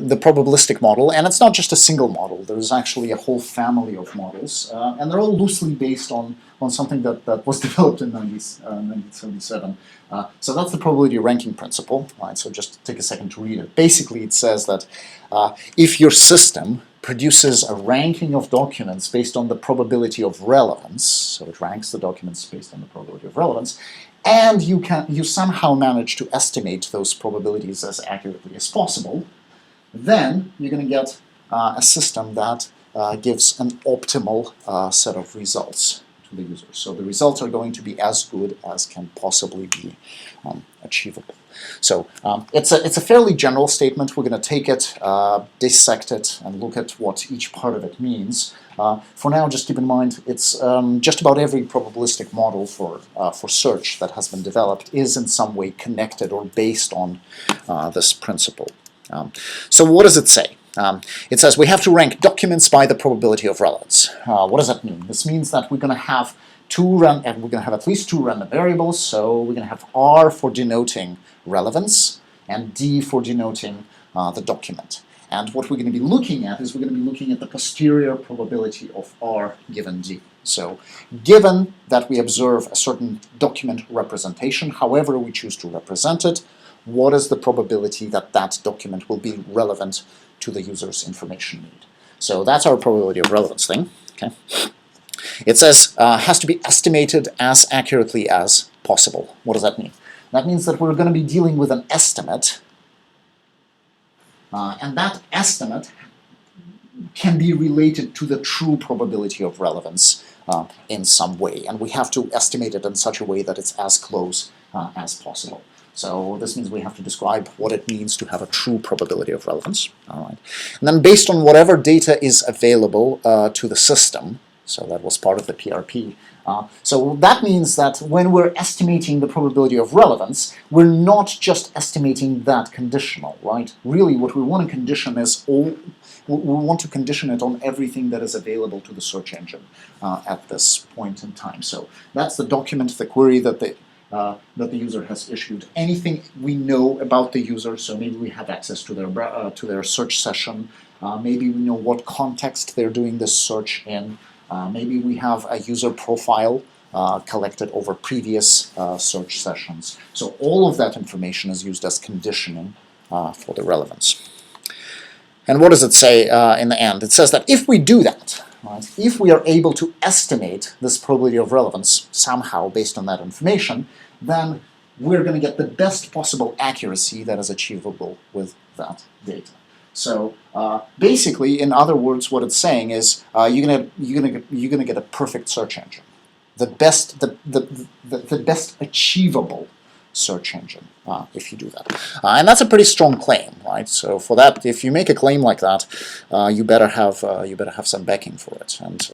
the probabilistic model, and it's not just a single model. There's actually a whole family of models, and they're all loosely based on something that was developed in 1977. So that's the probability ranking principle. Right? So just take a second to read it. Basically, it says that if your system produces a ranking of documents based on the probability of relevance, so it ranks the documents based on the probability of relevance, and you somehow manage to estimate those probabilities as accurately as possible, then you're going to get a system that gives an optimal set of results to the user. So the results are going to be as good as can possibly be achievable. So it's a fairly general statement. We're going to take it, dissect it, and look at what each part of it means. For now, just keep in mind, it's just about every probabilistic model for search that has been developed is in some way connected or based on this principle. So what does it say? It says we have to rank documents by the probability of relevance. What does that mean? This means that we're going to have at least two random variables. So we're going to have R for denoting relevance and D for denoting the document. And what we're going to be looking at is we're going to be looking at the posterior probability of R given D. So given that we observe a certain document representation, however we choose to represent it, what is the probability that that document will be relevant to the user's information need? So that's our probability of relevance thing. Okay. It says has to be estimated as accurately as possible. What does that mean? That means that we're going to be dealing with an estimate, and that estimate can be related to the true probability of relevance in some way, and we have to estimate it in such a way that it's as close as possible. So this means we have to describe what it means to have a true probability of relevance. All right. And then based on whatever data is available to the system, so that was part of the PRP. So that means that when we're estimating the probability of relevance, we're not just estimating that conditional, right? Really, what we want to condition is we want to condition it on everything that is available to the search engine at this point in time. So that's the document, the query that the user has issued. Anything we know about the user, so maybe we have access to their search session. Maybe we know what context they're doing this search in. Maybe we have a user profile collected over previous search sessions. So all of that information is used as conditioning for the relevance. And what does it say in the end? It says that if we do that, right, if we are able to estimate this probability of relevance somehow based on that information, then we're going to get the best possible accuracy that is achievable with that data. So basically, in other words, what it's saying is you're gonna get a perfect search engine, the best achievable search engine if you do that, and that's a pretty strong claim, right? So for that, if you make a claim like that, you better have some backing for it. And